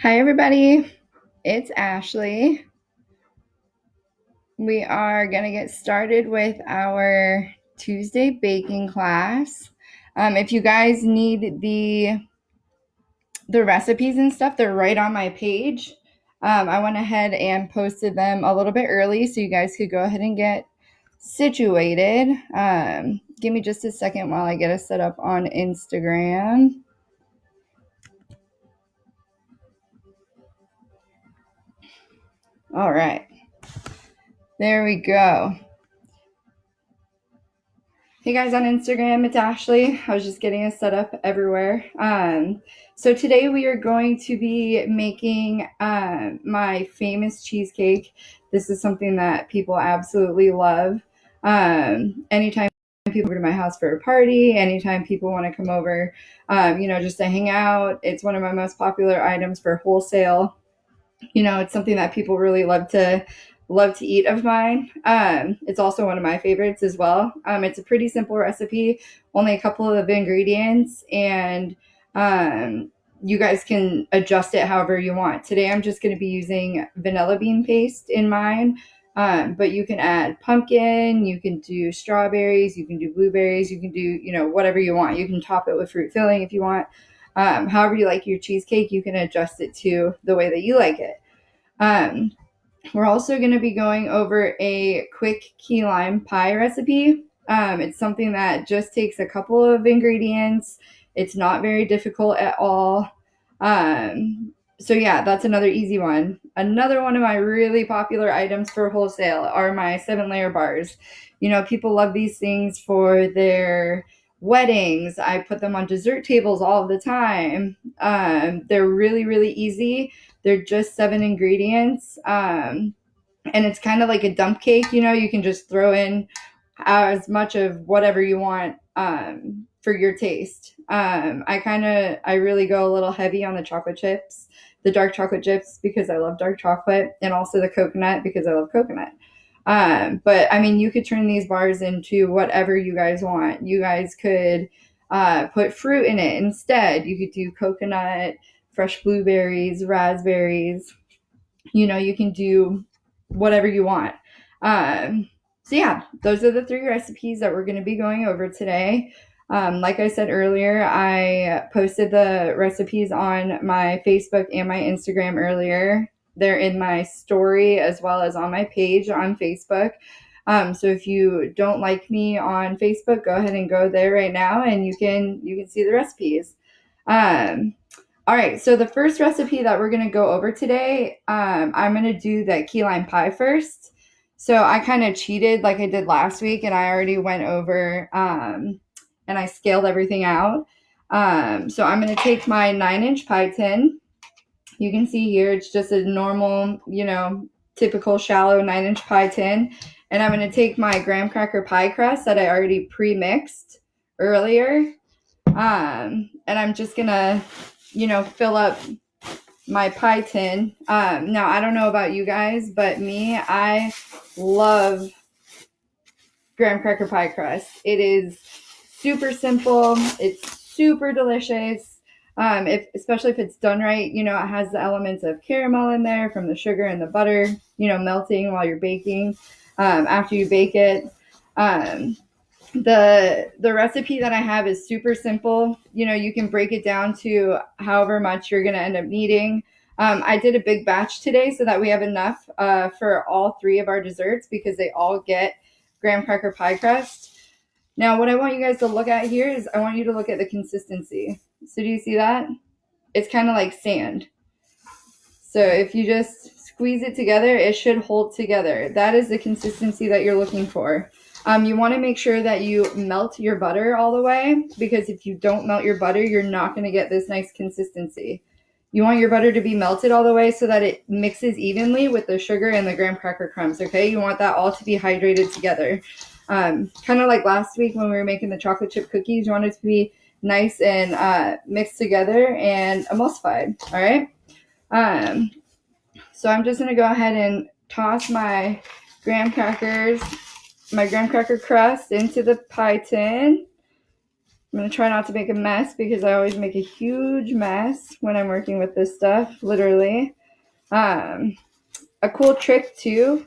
Hi, everybody. It's Ashley. We are going to get started with our Tuesday baking class. If you guys need the recipes and stuff, they're right on my page. I went ahead and posted them a little bit early so you guys could go ahead and get situated. Give me just a second while I get us set up on Instagram. All right. There we go. Hey guys, on Instagram, it's Ashley. I was just getting us set up everywhere. So today we are going to be making my famous cheesecake. This is something that people absolutely love. Anytime people over to my house for a party, anytime people want to come over, just to hang out, it's one of my most popular items for wholesale. It's something that people really love to eat of mine. It's also one of my favorites as well. It's a pretty simple recipe, only a couple of ingredients, and you guys can adjust it however you want. Today I'm just going to be using vanilla bean paste in mine. But you can add pumpkin, you can do strawberries, you can do blueberries, you can do, whatever you want. You can top it with fruit filling if you want. However you like your cheesecake, you can adjust it to the way that you like it. We're also going to be going over a quick key lime pie recipe. It's something that just takes a couple of ingredients. It's not very difficult at all. So yeah, that's another easy one. Another one of my really popular items for wholesale are my 7-layer bars. People love these things for their weddings. I put them on dessert tables all the time. They're really, really easy. They're just 7 ingredients. And it's kind of like a dump cake, you can just throw in as much of whatever you want for your taste. I really go a little heavy on the chocolate chips, the dark chocolate chips, because I love dark chocolate, and also the coconut because I love coconut. But I mean, you could turn these bars into whatever you guys want. You guys could put fruit in it instead. You could do coconut, fresh blueberries, raspberries. You can do whatever you want. So yeah, those are the 3 recipes that we're going to be going over today. Like I said earlier, I posted the recipes on my Facebook and my Instagram earlier. They're in my story as well as on my page on Facebook. So if you don't like me on Facebook, go ahead and go there right now, and you can see the recipes. All right, so the first recipe that we're going to go over today, I'm going to do that key lime pie first. So I kind of cheated like I did last week, and I already went over and I scaled everything out. So I'm going to take my 9-inch pie tin. You can see here it's just a normal, typical shallow 9-inch pie tin. And I'm going to take my graham cracker pie crust that I already pre-mixed earlier. And I'm just going to fill up my pie tin. Now, I don't know about you guys, but me, I love graham cracker pie crust. It is super simple. It's super delicious. Especially if it's done right, it has the elements of caramel in there from the sugar and the butter, melting while you're baking. After you bake it, the recipe that I have is super simple. You can break it down to however much you're going to end up needing. I did a big batch today so that we have enough for all 3 of our desserts because they all get graham cracker pie crust. Now, what I want you guys to look at here is I want you to look at the consistency. So do you see that? It's kind of like sand. So if you just squeeze it together, it should hold together. That is the consistency that you're looking for. You want to make sure that you melt your butter all the way, because if you don't melt your butter, you're not going to get this nice consistency. You want your butter to be melted all the way so that it mixes evenly with the sugar and the graham cracker crumbs, okay? You want that all to be hydrated together. Kind of like last week when we were making the chocolate chip cookies, you want it to be nice and mixed together and emulsified, all right? So I'm just going to go ahead and toss my graham cracker crust into the pie tin. I'm going to try not to make a mess because I always make a huge mess when I'm working with this stuff, literally. A cool trick too,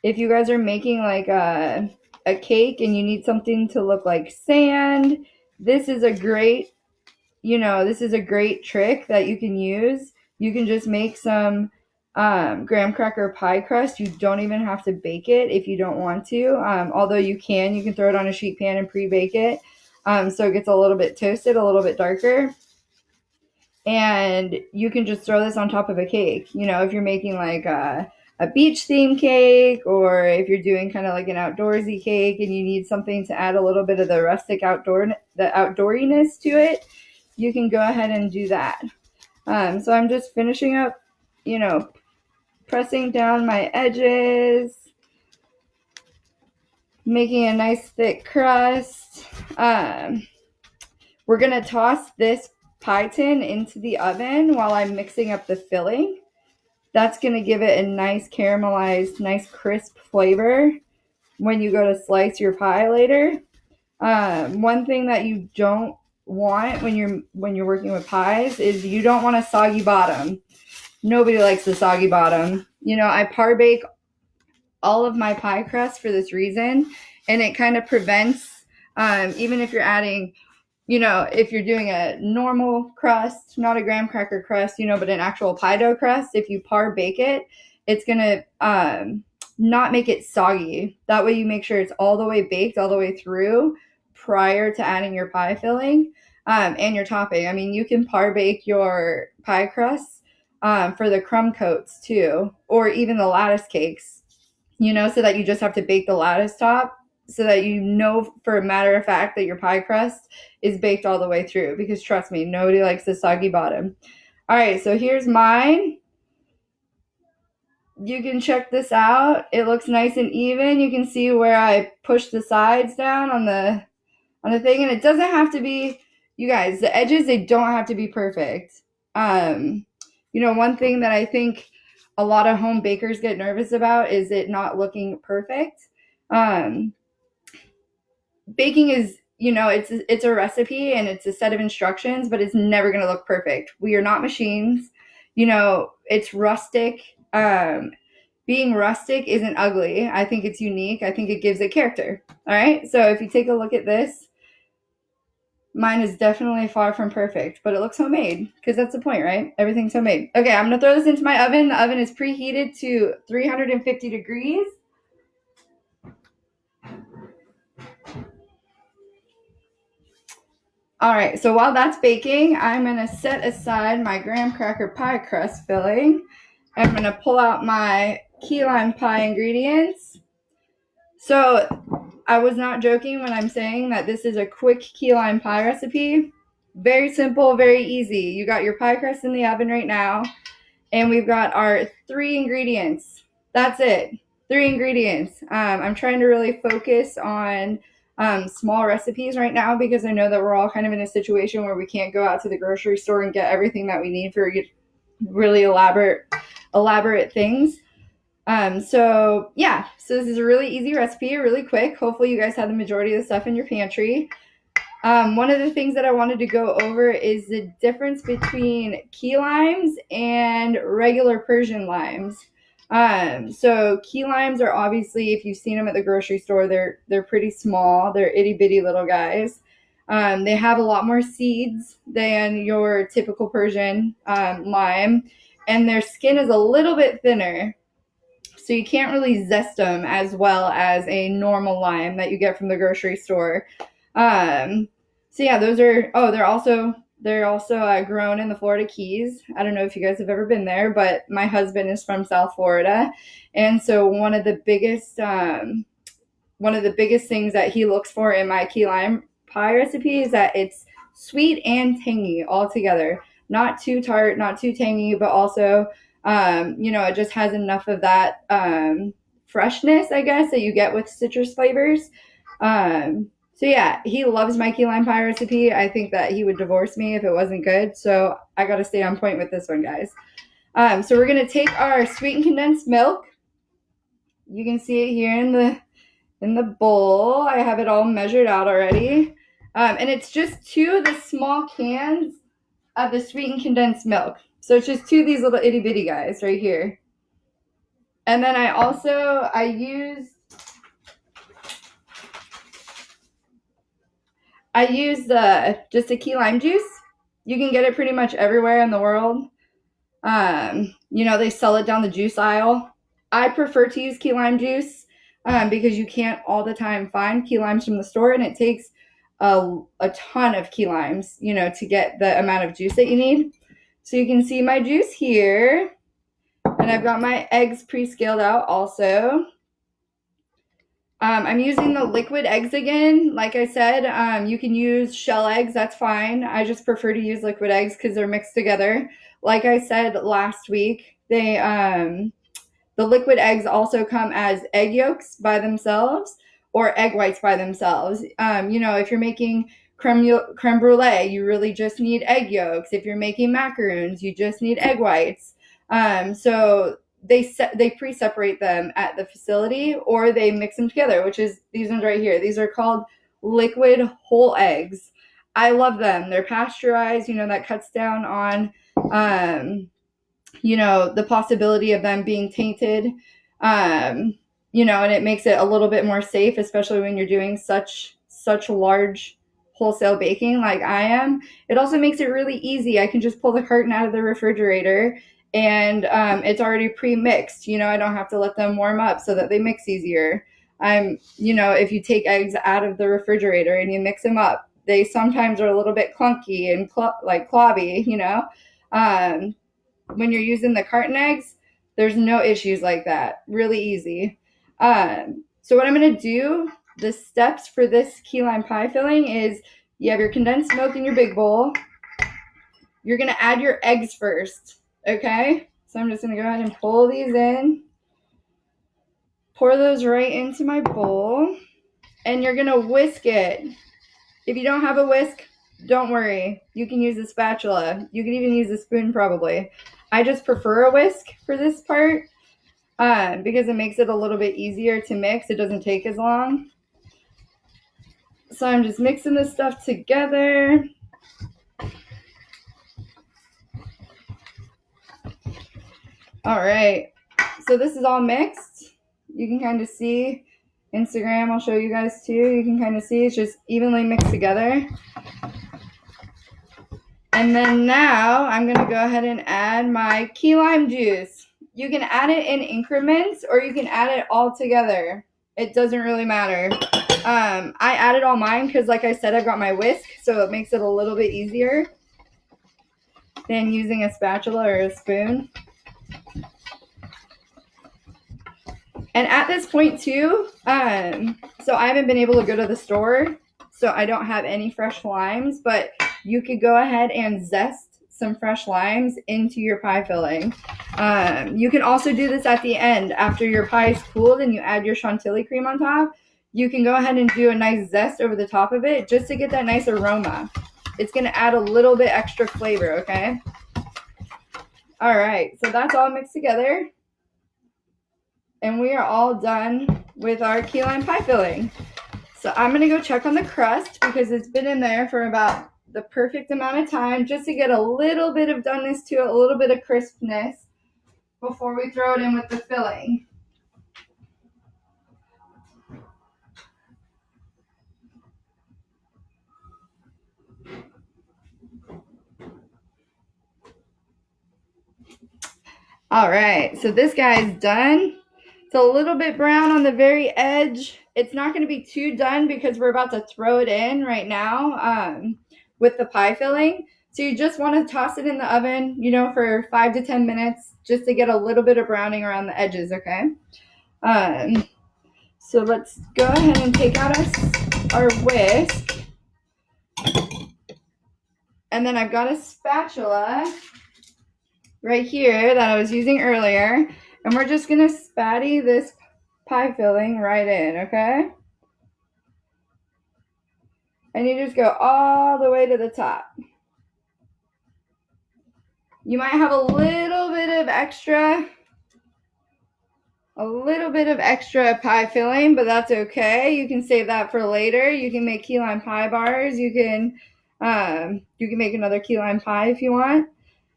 if you guys are making like a cake and you need something to look like sand, this is a great, this is a great trick that you can use. You can just make some graham cracker pie crust. You don't even have to bake it if you don't want to. Although you can throw it on a sheet pan and pre-bake it. So it gets a little bit toasted, a little bit darker. And you can just throw this on top of a cake. If you're making like a beach theme cake, or if you're doing kind of like an outdoorsy cake and you need something to add a little bit of the rustic outdooriness to it, you can go ahead and do that. So I'm just finishing up, pressing down my edges, making a nice thick crust. We're going to toss this pie tin into the oven while I'm mixing up the filling. That's going to give it a nice caramelized, nice crisp flavor when you go to slice your pie later. One thing that you don't want when you're working with pies is you don't want a soggy bottom. Nobody likes the soggy bottom. I par bake all of my pie crust for this reason, and it kind of prevents, even if you're adding, if you're doing a normal crust, not a graham cracker crust, but an actual pie dough crust, if you par bake it, it's going to not make it soggy. That way you make sure it's all the way baked all the way through prior to adding your pie filling and your topping. I mean, you can par bake your pie crusts for the crumb coats too, or even the lattice cakes, so that you just have to bake the lattice top, so that for a matter of fact that your pie crust is baked all the way through, because trust me, nobody likes the soggy bottom. All right, so here's mine. You can check this out. It looks nice and even. You can see where I push the sides down on the thing, and it doesn't have to be, you guys, the edges, they don't have to be perfect. One thing that I think a lot of home bakers get nervous about is it not looking perfect. Baking is, it's a recipe and it's a set of instructions, but it's never going to look perfect. We are not machines. It's rustic. Being rustic isn't ugly. I think it's unique. I think it gives it character. All right. So if you take a look at this, mine is definitely far from perfect, but it looks homemade, because that's the point, right? Everything's homemade. Okay, I'm going to throw this into my oven. The oven is preheated to 350 degrees. All right, so while that's baking, I'm going to set aside my graham cracker pie crust filling. I'm going to pull out my key lime pie ingredients. So I was not joking when I'm saying that this is a quick key lime pie recipe. Very simple, very easy. You got your pie crust in the oven right now, and we've got our 3 ingredients. That's it, 3 ingredients. I'm trying to really focus on small recipes right now, because I know that we're all kind of in a situation where we can't go out to the grocery store and get everything that we need for really elaborate things. So this is a really easy recipe, really quick. Hopefully you guys have the majority of the stuff in your pantry. One of the things that I wanted to go over is the difference between key limes and regular Persian limes. So key limes are, obviously, if you've seen them at the grocery store, they're pretty small. They're itty bitty little guys. They have a lot more seeds than your typical Persian lime, and their skin is a little bit thinner. So you can't really zest them as well as a normal lime that you get from the grocery store. Those are, they're also grown in the Florida Keys. I don't know if you guys have ever been there, but my husband is from South Florida. And so one of the biggest things that he looks for in my key lime pie recipe is that it's sweet and tangy all together. Not too tart, not too tangy, but also, it just has enough of that freshness, I guess, that you get with citrus flavors. He loves my key lime pie recipe. I think that he would divorce me if it wasn't good. So I got to stay on point with this one, guys. So we're going to take our sweetened condensed milk. You can see it here in the bowl. I have it all measured out already. And it's just 2 of the small cans of the sweetened condensed milk. So it's just 2 of these little itty bitty guys right here. And then I used just a key lime juice. You can get it pretty much everywhere in the world. They sell it down the juice aisle. I prefer to use key lime juice because you can't all the time find key limes from the store, and it takes a ton of key limes, to get the amount of juice that you need. So you can see my juice here, and I've got my eggs pre-scaled out also. I'm using the liquid eggs again. Like I said, you can use shell eggs. That's fine. I just prefer to use liquid eggs because they're mixed together. Like I said last week, the liquid eggs also come as egg yolks by themselves or egg whites by themselves. If you're making creme brulee, you really just need egg yolks. If you're making macaroons, you just need egg whites. So they pre-separate them at the facility, or they mix them together, which is these ones right here. These are called liquid whole eggs. I love them. They're pasteurized. That cuts down on the possibility of them being tainted, and it makes it a little bit more safe, especially when you're doing such large wholesale baking like I am. It also makes it really easy. I can just pull the carton out of the refrigerator, and it's already pre-mixed. I don't have to let them warm up so that they mix easier. If you take eggs out of the refrigerator and you mix them up, they sometimes are a little bit clunky and clobby, when you're using the carton eggs, there's no issues like that. Really easy. So what I'm going to do, the steps for this key lime pie filling is you have your condensed milk in your big bowl. You're going to add your eggs first, okay? So I'm just going to go ahead and pull these in. Pour those right into my bowl. And you're going to whisk it. If you don't have a whisk, don't worry. You can use a spatula. You can even use a spoon probably. I just prefer a whisk for this part because it makes it a little bit easier to mix. It doesn't take as long. So I'm just mixing this stuff together. All right. So this is all mixed. You can kind of see. Instagram, I'll show you guys too. You can kind of see it's just evenly mixed together. And then now I'm going to go ahead and add my key lime juice. You can add it in increments or you can add it all together. It doesn't really matter. I added all mine because, like I said, I've got my whisk, so it makes it a little bit easier than using a spatula or a spoon. And at this point too, so I haven't been able to go to the store, so I don't have any fresh limes, but you could go ahead and zest some fresh limes into your pie filling. You can also do this at the end after your pie is cooled and you add your chantilly cream on top. You can go ahead and do a nice zest over the top of it just to get that nice aroma. It's going to add a little bit extra flavor, okay? All right, so that's all mixed together. And we are all done with our key lime pie filling. So I'm going to go check on the crust because it's been in there for about the perfect amount of time just to get a little bit of doneness to it, a little bit of crispness before we throw it in with the filling. All right, so this guy's done. It's a little bit brown on the very edge. It's not going to be too done because we're about to throw it in right now with the pie filling. So you just want to toss it in the oven, for 5 to 10 minutes just to get a little bit of browning around the edges, okay? So let's go ahead and take out our whisk. And then I've got a spatula right here that I was using earlier. And we're just going to spatty this pie filling right in, okay? And you just go all the way to the top. You might have a little bit of extra a little bit of extra pie filling, but that's okay. You can save that for later. You can make key lime pie bars. You can make another key lime pie if you want.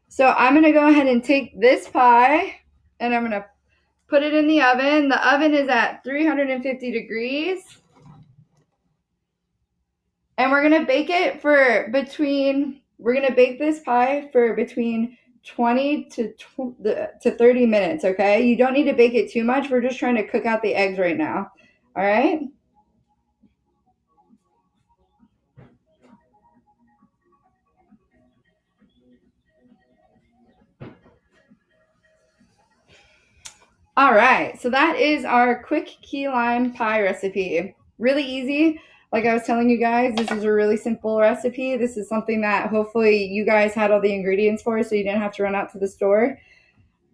So I'm gonna go ahead and take this pie and I'm gonna put it in the oven. The oven is at 350 degrees. And we're gonna bake it for we're gonna bake this pie for between 20 to 30 minutes, okay? You don't need to bake it too much. We're just trying to cook out the eggs right now. All right? All right, so that is our quick key lime pie recipe. Really easy. Like I was telling you guys, this is a really simple recipe. This is something that hopefully you guys had all the ingredients for so you didn't have to run out to the store.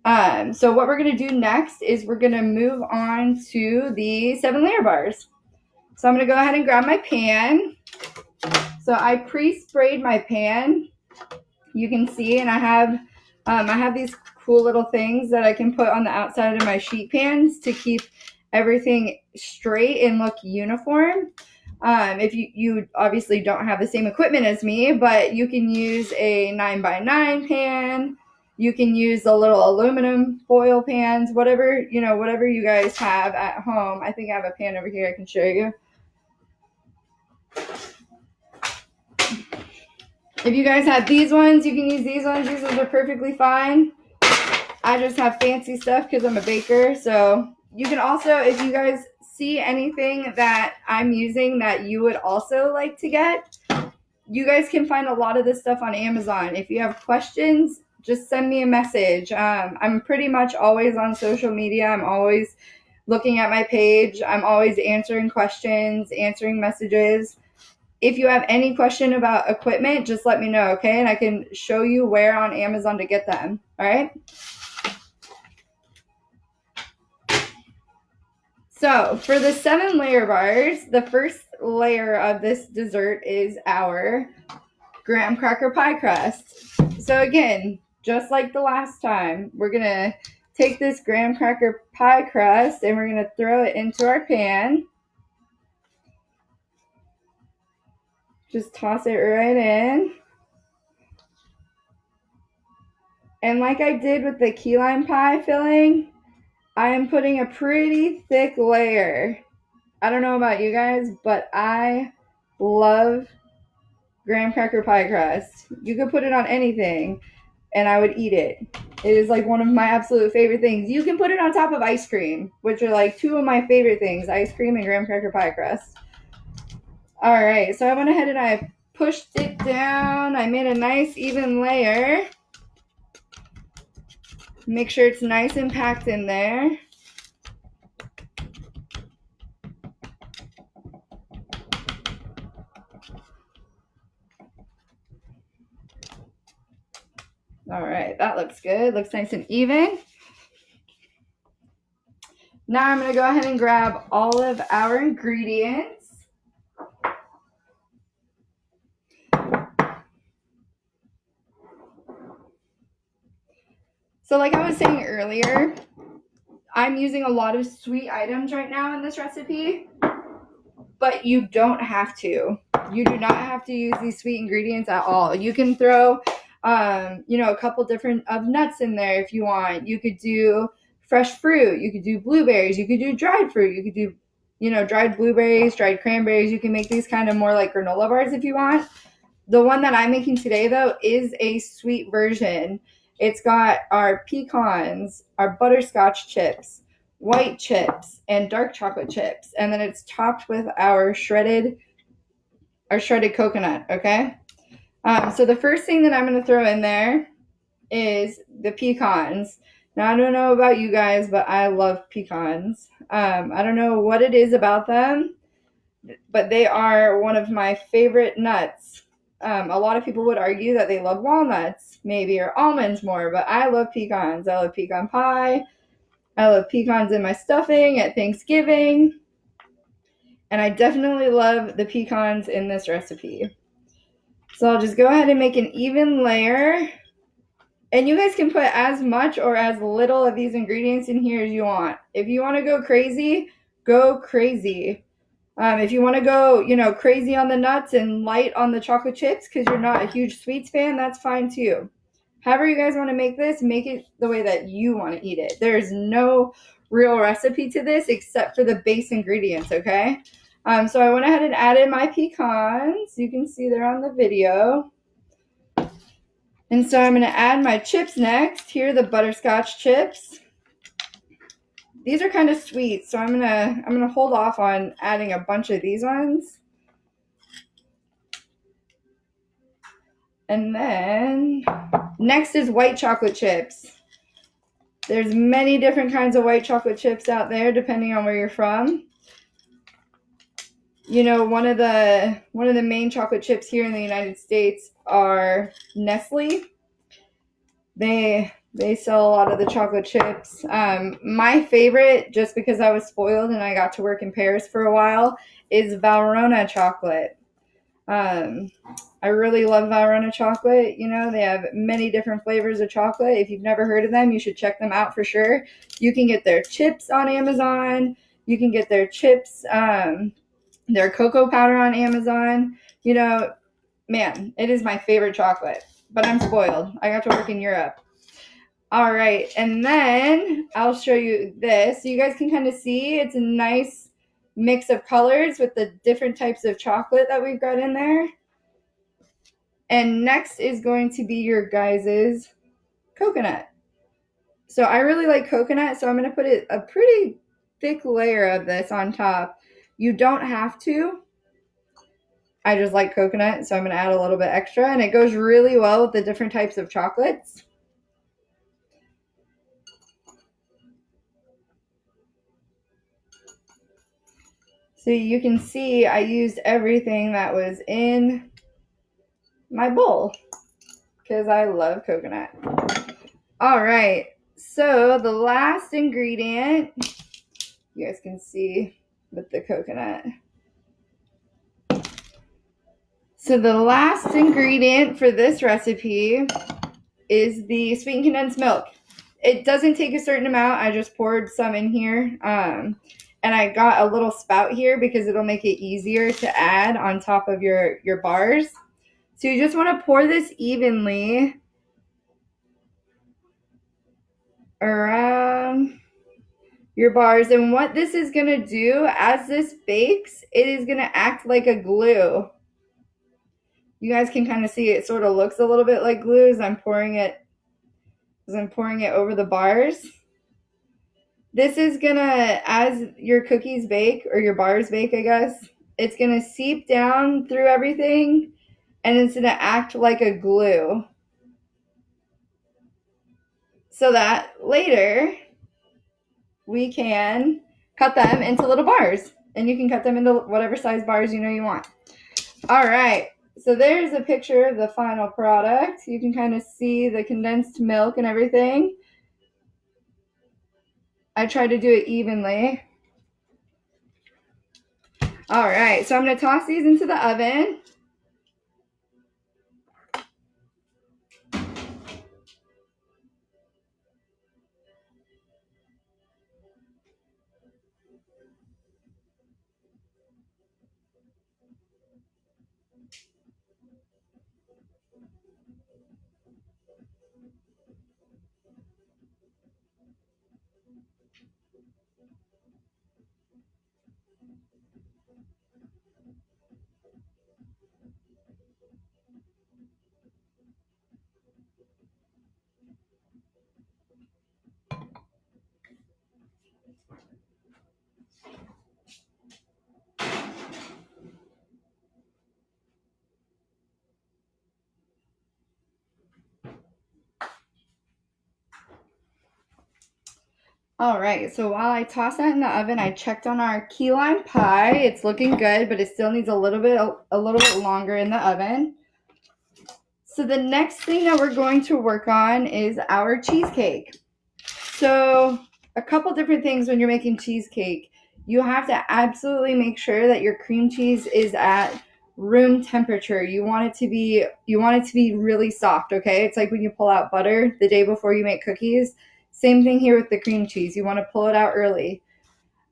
So what we're going to do next is we're going to move on to the 7-layer bars. So I'm going to go ahead and grab my pan. So I pre-sprayed my pan. You can see, and I have these cool little things that I can put on the outside of my sheet pans to keep everything straight and look uniform. If you obviously don't have the same equipment as me, but you can use a 9x9 pan. You can use the little aluminum foil pans, whatever you guys have at home. I think I have a pan over here I can show you. If you guys have these ones, you can use these ones. These ones are perfectly fine. I just have fancy stuff because I'm a baker. So you can also, if you guys see anything that I'm using that you would also like to get, you guys can find a lot of this stuff on Amazon. If you have questions, just send me a message. I'm pretty much always on social media. I'm always looking at my page. I'm always answering questions, answering messages. If you have any question about equipment, just let me know, okay? And I can show you where on Amazon to get them, all right? So for the 7-layer bars, the first layer of this dessert is our graham cracker pie crust. So again, just like the last time, we're going to take this graham cracker pie crust and we're going to throw it into our pan. Just toss it right in. And like I did with the key lime pie filling, I am putting a pretty thick layer. I don't know about you guys, but I love graham cracker pie crust. You could put it on anything and I would eat it. It is like one of my absolute favorite things. You can put it on top of ice cream, which are like two of my favorite things, ice cream and graham cracker pie crust. All right, so I went ahead and I pushed it down. I made a nice even layer. Make sure it's nice and packed in there. All right, that looks good. Looks nice and even. Now I'm going to go ahead and grab all of our ingredients. So like I was saying earlier, I'm using a lot of sweet items right now in this recipe, but you don't have to. You do not have to use these sweet ingredients at all. You can throw, a couple different of nuts in there if you want. You could do fresh fruit. You could do blueberries. You could do dried fruit. You could do, dried blueberries, dried cranberries. You can make these kind of more like granola bars if you want. The one that I'm making today, though, is a sweet version. It's got our pecans, our butterscotch chips, white chips, and dark chocolate chips. And then it's topped with our shredded coconut, okay? So the first thing that I'm going to throw in there is the pecans. Now, I don't know about you guys, but I love pecans. I don't know what it is about them, but they are one of my favorite nuts. A lot of people would argue that they love walnuts, maybe, or almonds more, but I love pecans. I love pecan pie. I love pecans in my stuffing at Thanksgiving. And I definitely love the pecans in this recipe. So I'll just go ahead and make an even layer. And you guys can put as much or as little of these ingredients in here as you want. If you want to go crazy, go crazy. If you want to go, crazy on the nuts and light on the chocolate chips because you're not a huge sweets fan, that's fine too. However you guys want to make this, make it the way that you want to eat it. There's no real recipe to this except for the base ingredients, okay? So I went ahead and added my pecans. You can see they're on the video. And so I'm going to add my chips next. Here are the butterscotch chips. These are kind of sweet, so I'm gonna hold off on adding a bunch of these ones. And then next is white chocolate chips. There's many different kinds of white chocolate chips out there depending on where you're from. One of the main chocolate chips here in the United States are Nestle. They sell a lot of the chocolate chips. My favorite, just because I was spoiled and I got to work in Paris for a while, is Valrhona chocolate. I really love Valrhona chocolate. They have many different flavors of chocolate. If you've never heard of them, you should check them out for sure. You can get their chips on Amazon. You can get their chips, their cocoa powder on Amazon. Man, it is my favorite chocolate. But I'm spoiled. I got to work in Europe. All right, and then I'll show you this. So you guys can kind of see it's a nice mix of colors with the different types of chocolate that we've got in there. And next is going to be your guys's coconut. So I really like coconut, so I'm going to put a pretty thick layer of this on top. You don't have to. I just like coconut, so I'm going to add a little bit extra, and it goes really well with the different types of chocolates. So you can see I used everything that was in my bowl because I love coconut. All right, so the last ingredient, you guys can see with the coconut. So the last ingredient for this recipe is the sweetened condensed milk. It doesn't take a certain amount. I just poured some in here. And I got a little spout here because it'll make it easier to add on top of your bars. So you just want to pour this evenly around your bars. And what this is going to do as this bakes, it is going to act like a glue. You guys can kind of see it sort of looks a little bit like glue as I'm pouring it over the bars. This is going to, as your cookies bake, or your bars bake, I guess, it's going to seep down through everything, and it's going to act like a glue. So that later, we can cut them into little bars. And you can cut them into whatever size bars you want. All right. So there's a picture of the final product. You can kind of see the condensed milk and everything. I tried to do it evenly. All right, so I'm going to toss these into the oven. All right, so while I toss that in the oven, I checked on our key lime pie. It's looking good, but it still needs a little bit longer in the oven. So the next thing that we're going to work on is our cheesecake. So a couple different things when you're making cheesecake. You have to absolutely make sure that your cream cheese is at room temperature. You want it to be really soft, okay? It's like when you pull out butter the day before you make cookies. Same thing here with the cream cheese. You want to pull it out early.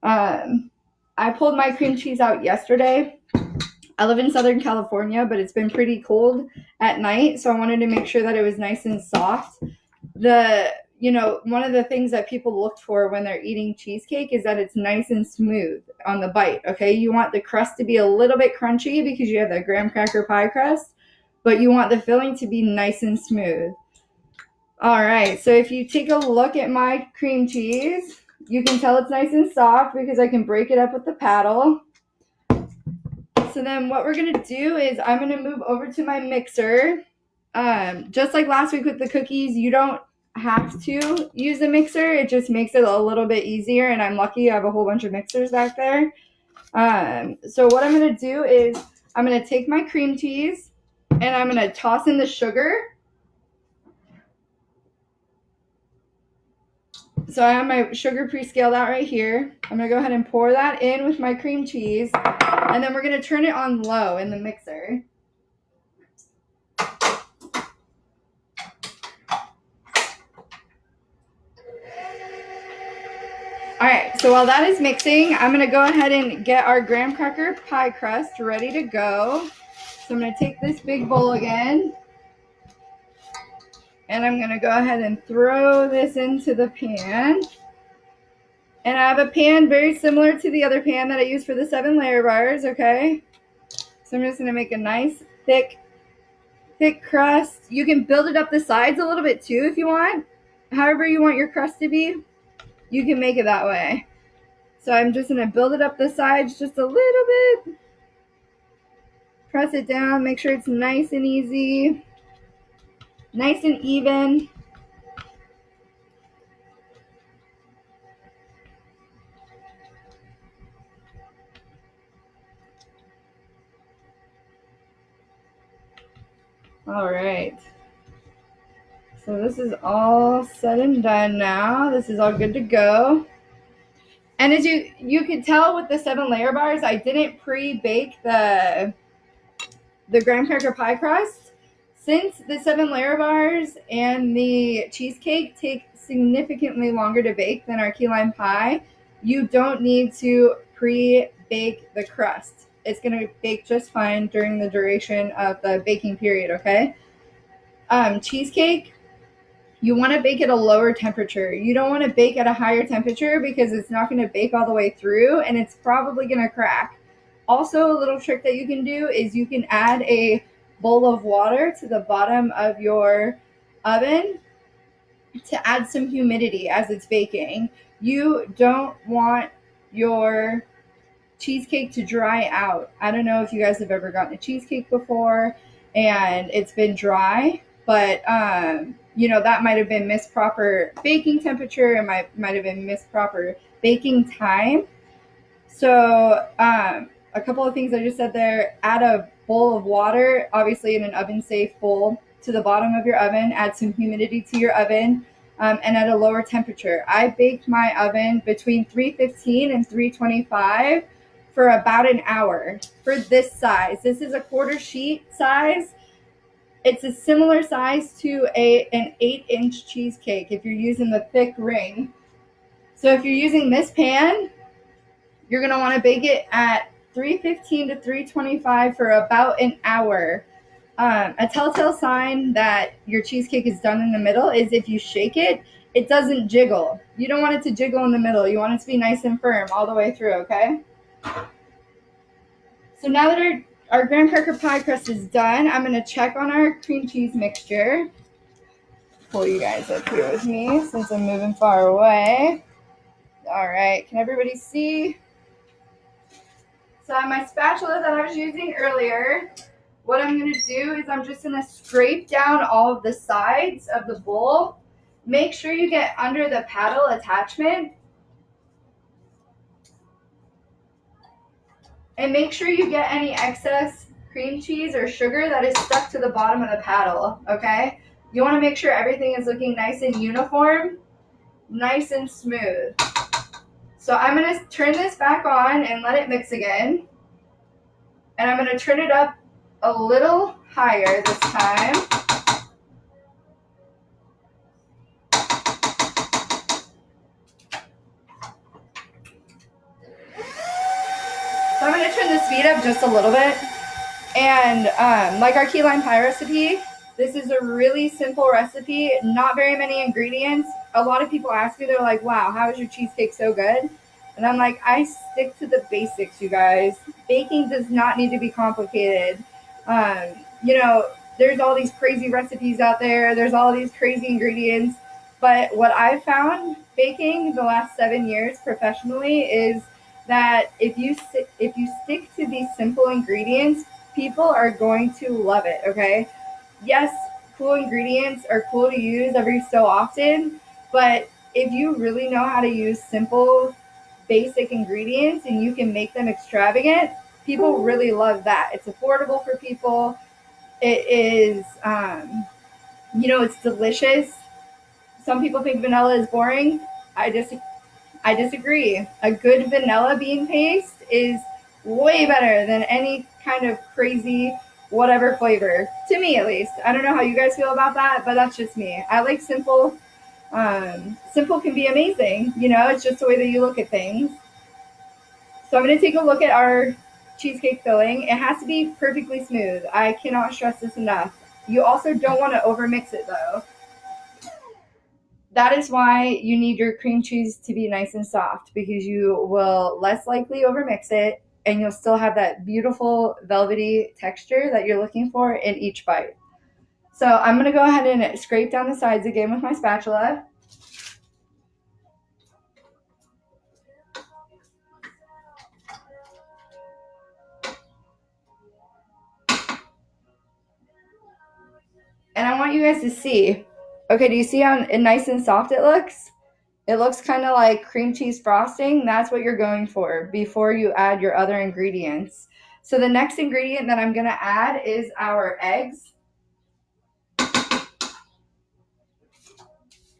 I pulled my cream cheese out yesterday. I live in Southern California, but it's been pretty cold at night, so I wanted to make sure that it was nice and soft. One of the things that people look for when they're eating cheesecake is that it's nice and smooth on the bite, okay? You want the crust to be a little bit crunchy because you have the graham cracker pie crust, but you want the filling to be nice and smooth. All right, so if you take a look at my cream cheese, you can tell it's nice and soft because I can break it up with the paddle. So then what we're going to do is I'm going to move over to my mixer. Just like last week with the cookies, you don't have to use a mixer. It just makes it a little bit easier, and I'm lucky I have a whole bunch of mixers back there. So what I'm going to do is I'm going to take my cream cheese, and I'm going to toss in the sugar. So I have my sugar pre-scaled out right here. I'm going to go ahead and pour that in with my cream cheese, and then we're going to turn it on low in the mixer. All right, so while that is mixing, I'm going to go ahead and get our graham cracker pie crust ready to go. So I'm going to take this big bowl again, and I'm going to go ahead and throw this into the pan. And I have a pan very similar to the other pan that I used for the 7-layer bars, okay? So I'm just going to make a nice thick crust. You can build it up the sides a little bit too if you want. However you want your crust to be, you can make it that way. So I'm just going to build it up the sides just a little bit. Press it down, make sure it's nice and easy, nice and even. All right. So this is all said and done now. This is all good to go. And as you can tell with the 7-layer bars, I didn't pre-bake the graham cracker pie crust. Since the 7-layer bars and the cheesecake take significantly longer to bake than our key lime pie, you don't need to pre-bake the crust. It's going to bake just fine during the duration of the baking period, okay? Cheesecake, you want to bake at a lower temperature. You don't want to bake at a higher temperature because it's not going to bake all the way through and it's probably going to crack. Also, a little trick that you can do is you can add a bowl of water to the bottom of your oven to add some humidity as it's baking. You don't want your cheesecake to dry out. I don't know if you guys have ever gotten a cheesecake before and it's been dry, but that might have been misproper baking temperature. It might have been misproper baking time. So a couple of things I just said there: add a bowl of water, obviously in an oven safe bowl, to the bottom of your oven. Add some humidity to your oven. And at a lower temperature. I baked my oven between 315 and 325 for about an hour for this size. This is a quarter sheet size. It's a similar size to an 8-inch cheesecake if you're using the thick ring. So if you're using this pan, you're going to want to bake it at 315 to 325 for about an hour. A telltale sign that your cheesecake is done in the middle is if you shake it, it doesn't jiggle. You don't want it to jiggle in the middle. You want it to be nice and firm all the way through, okay? So now that our graham cracker pie crust is done, I'm going to check on our cream cheese mixture. Pull you guys up here with me since I'm moving far away. All right, can everybody see? So I have my spatula that I was using earlier. What I'm going to do is I'm just going to scrape down all of the sides of the bowl. Make sure you get under the paddle attachment. And make sure you get any excess cream cheese or sugar that is stuck to the bottom of the paddle, okay? You want to make sure everything is looking nice and uniform, nice and smooth. So I'm going to turn this back on and let it mix again. And I'm going to turn it up a little higher this time. So I'm going to turn the speed up just a little bit. And like our key lime pie recipe, this is a really simple recipe, not very many ingredients. A lot of people ask me, they're like, wow, how is your cheesecake so good? And I'm like, I stick to the basics, you guys. Baking does not need to be complicated. Um, you know, there's all these crazy recipes out there, there's all these crazy ingredients. But what I've found baking the last 7 years professionally is that if you stick to these simple ingredients, people are going to love it, okay? Yes, cool ingredients are cool to use every so often, but if you really know how to use simple, basic ingredients and you can make them extravagant, people really love that. It's affordable for people. It is, it's delicious. Some people think vanilla is boring. I just I disagree. A good vanilla bean paste is way better than any kind of crazy whatever flavor. To me, at least. I don't know how you guys feel about that, but that's just me. I like simple. Simple can be amazing. It's just the way that you look at things. So I'm going to take a look at our cheesecake filling. It has to be perfectly smooth. I cannot stress this enough. You also don't want to overmix it though. That is why you need your cream cheese to be nice and soft, because you will less likely overmix it and you'll still have that beautiful velvety texture that you're looking for in each bite. So I'm going to go ahead and scrape down the sides again with my spatula. And I want you guys to see. Okay, do you see how nice and soft it looks? It looks kind of like cream cheese frosting. That's what you're going for before you add your other ingredients. So the next ingredient that I'm going to add is our eggs.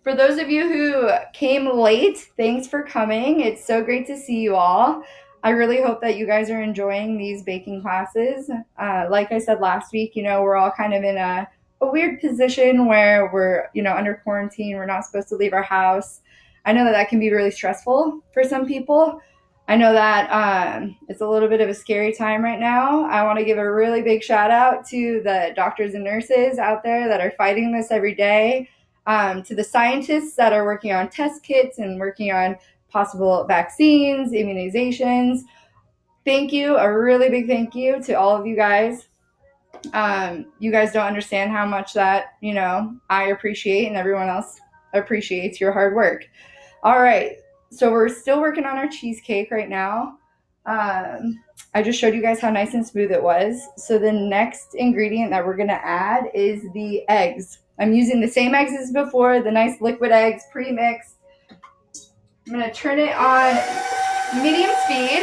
For those of you who came late, thanks for coming. It's so great to see you all. I really hope that you guys are enjoying these baking classes. Like I said last week, we're all kind of in a weird position where we're, under quarantine. We're not supposed to leave our house. I know that that can be really stressful for some people. I know that it's a little bit of a scary time right now. I want to give a really big shout out to the doctors and nurses out there that are fighting this every day, to the scientists that are working on test kits and working on possible vaccines, immunizations. Thank you, a really big thank you to all of you guys. You guys don't understand how much that, I appreciate and everyone else appreciates your hard work. All right, so we're still working on our cheesecake right now. I just showed you guys how nice and smooth it was. So the next ingredient that we're gonna add is the eggs. I'm using the same eggs as before, the nice liquid eggs, pre-mixed. I'm gonna turn it on medium speed.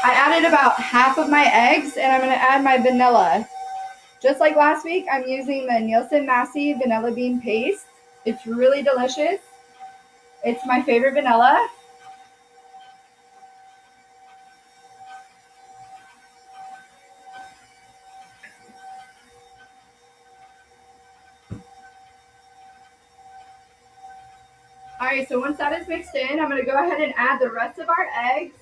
I added about half of my eggs and I'm gonna add my vanilla. Just like last week, I'm using the Nielsen Massey vanilla bean paste. It's really delicious. It's my favorite vanilla. All right, so once that is mixed in, I'm gonna go ahead and add the rest of our eggs.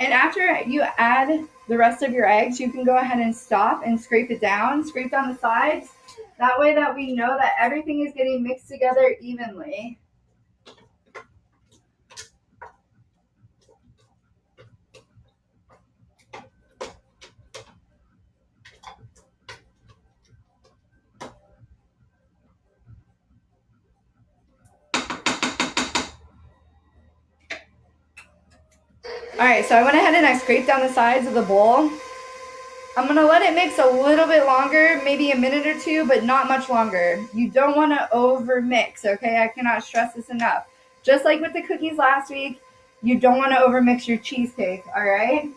And after you add the rest of your eggs, you can go ahead and stop and scrape it down, scrape down the sides. That way that we know that everything is getting mixed together evenly. All right, so I went ahead and I scraped down the sides of the bowl. I'm gonna let it mix a little bit longer, maybe a minute or two, but not much longer. You don't wanna over mix, okay? I cannot stress this enough. Just like with the cookies last week, You don't want to overmix your cheesecake, all right?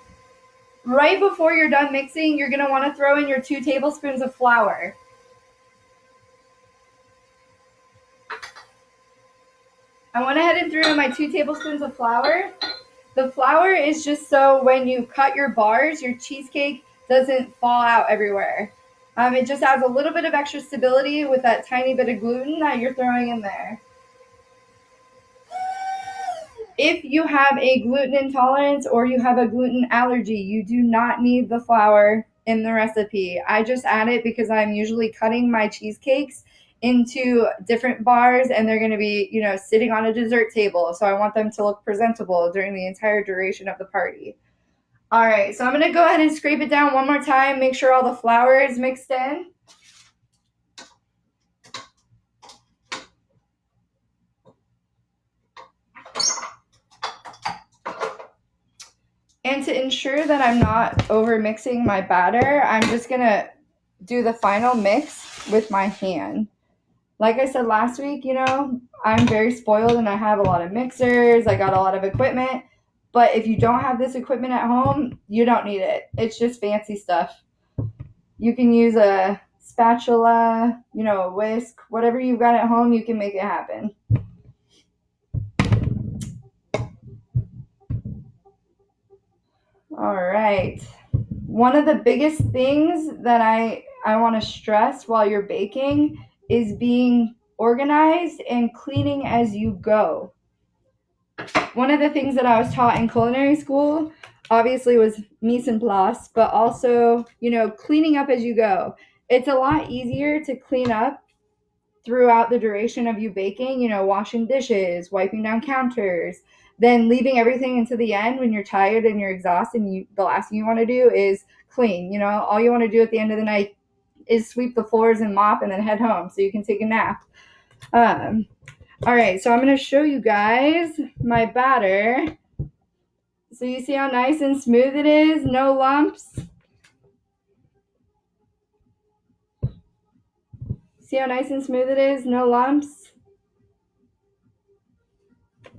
Right before you're done mixing, you're going to want to throw in your 2 tablespoons of flour. I went ahead and threw in my 2 tablespoons of flour. The flour is just so when you cut your bars, your cheesecake doesn't fall out everywhere. It just adds a little bit of extra stability with that tiny bit of gluten that you're throwing in there. If you have a gluten intolerance or you have a gluten allergy, you do not need the flour in the recipe. I just add it because I'm usually cutting my cheesecakes into different bars and they're going to be, sitting on a dessert table. So I want them to look presentable during the entire duration of the party. All right, so I'm going to go ahead and scrape it down one more time, make sure all the flour is mixed in. And to ensure that I'm not over mixing my batter, I'm just going to do the final mix with my hand. Like I said last week, I'm very spoiled and I have a lot of mixers. I got a lot of equipment. But if you don't have this equipment at home, you don't need it. It's just fancy stuff. You can use a spatula, a whisk, whatever you've got at home, you can make it happen. All right. One of the biggest things that I want to stress while you're baking is being organized and cleaning as you go. One of the things that I was taught in culinary school obviously was mise en place, but also, cleaning up as you go. It's a lot easier to clean up throughout the duration of you baking, washing dishes, wiping down counters, then leaving everything into the end when you're tired and you're exhausted and the last thing you want to do is clean. All you want to do at the end of the night is sweep the floors and mop and then head home so you can take a nap. All right, so I'm going to show you guys my batter. So you see how nice and smooth it is? No lumps. See how nice and smooth it is? No lumps.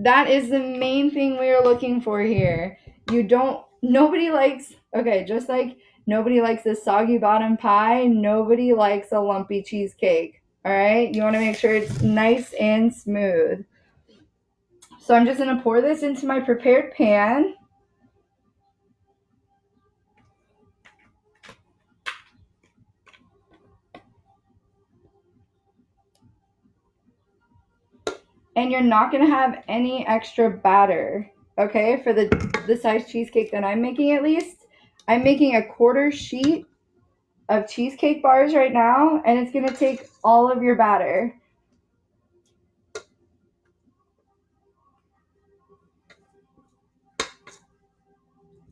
That is the main thing we are looking for here. Nobody likes, just like nobody likes a soggy bottom pie, nobody likes a lumpy cheesecake. All right, you want to make sure it's nice and smooth. So I'm just going to pour this into my prepared pan. And you're not going to have any extra batter, okay, for the size cheesecake that I'm making at least. I'm making a 1/4 sheet of cheesecake bars right now, and it's going to take all of your batter.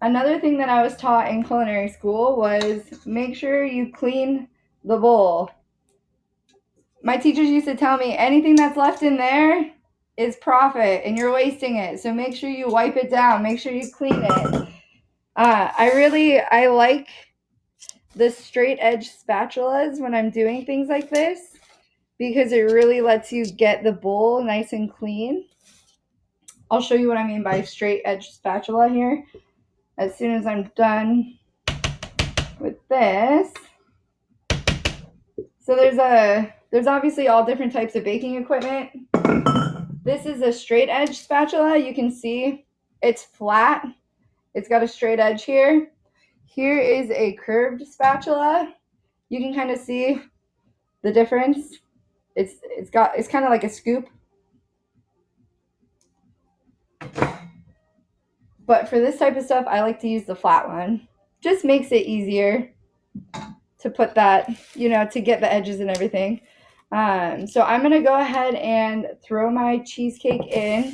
Another thing that I was taught in culinary school was make sure you clean the bowl. My teachers used to tell me anything that's left in there is profit and you're wasting it. So make sure you wipe it down. Make sure you clean it. I like the straight edge spatulas when I'm doing things like this because it really lets you get the bowl nice and clean. I'll show you what I mean by straight edge spatula here as soon as I'm done with this. So there's obviously all different types of baking equipment. This is a straight edge spatula. You can see it's flat. It's got a straight edge here. Here is a curved spatula. You can kind of see the difference. It's kind of like a scoop. But for this type of stuff, I like to use the flat one. Just makes it easier to put that, to get the edges and everything. So I'm going to go ahead and throw my cheesecake in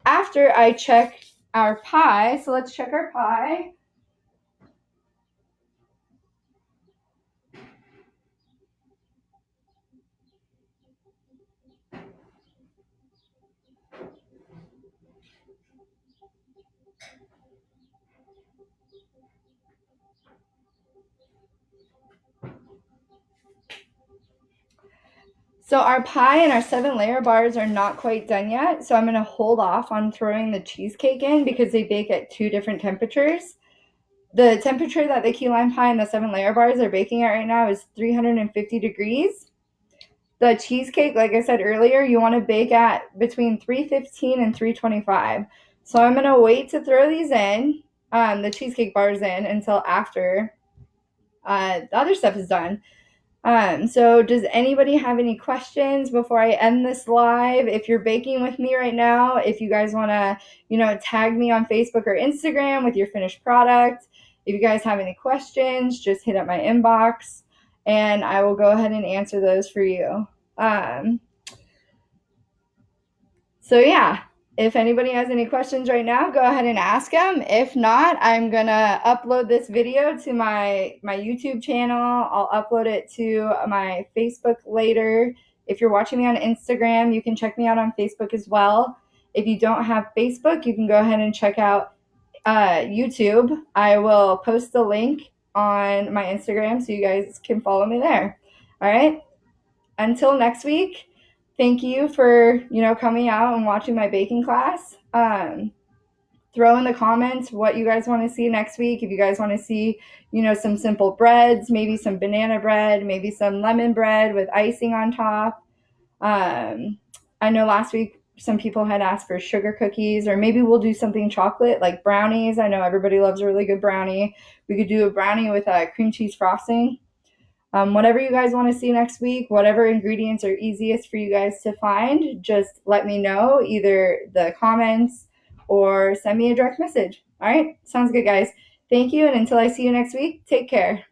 after I check our pie. So let's check our pie. So our pie and our 7-layer bars are not quite done yet, so I'm going to hold off on throwing the cheesecake in because they bake at 2 different temperatures. The temperature that the key lime pie and the 7-layer bars are baking at right now is 350 degrees. The cheesecake, like I said earlier, you want to bake at between 315 and 325. So I'm going to wait to throw these in, the cheesecake bars in, until after the other stuff is done. So does anybody have any questions before I end this live? If you're baking with me right now, if you guys want to, tag me on Facebook or Instagram with your finished product. If you guys have any questions, just hit up my inbox and I will go ahead and answer those for you. So yeah, if anybody has any questions right now, go ahead and ask them. If not, I'm gonna upload this video to my YouTube channel. I'll upload it to my Facebook later. If you're watching me on Instagram, you can check me out on Facebook as well. If you don't have Facebook, you can go ahead and check out YouTube. I will post the link on my Instagram so you guys can follow me there. All right. Until next week, thank you for coming out and watching my baking class. Throw in the comments what you guys want to see next week. If you guys want to see some simple breads, maybe some banana bread, maybe some lemon bread with icing on top. I know last week some people had asked for sugar cookies, or maybe we'll do something chocolate like brownies. I know everybody loves a really good brownie. We could do a brownie with a cream cheese frosting. Whatever you guys want to see next week, whatever ingredients are easiest for you guys to find, just let me know, either the comments or send me a direct message. All right, sounds good, guys. Thank you, and until I see you next week, take care.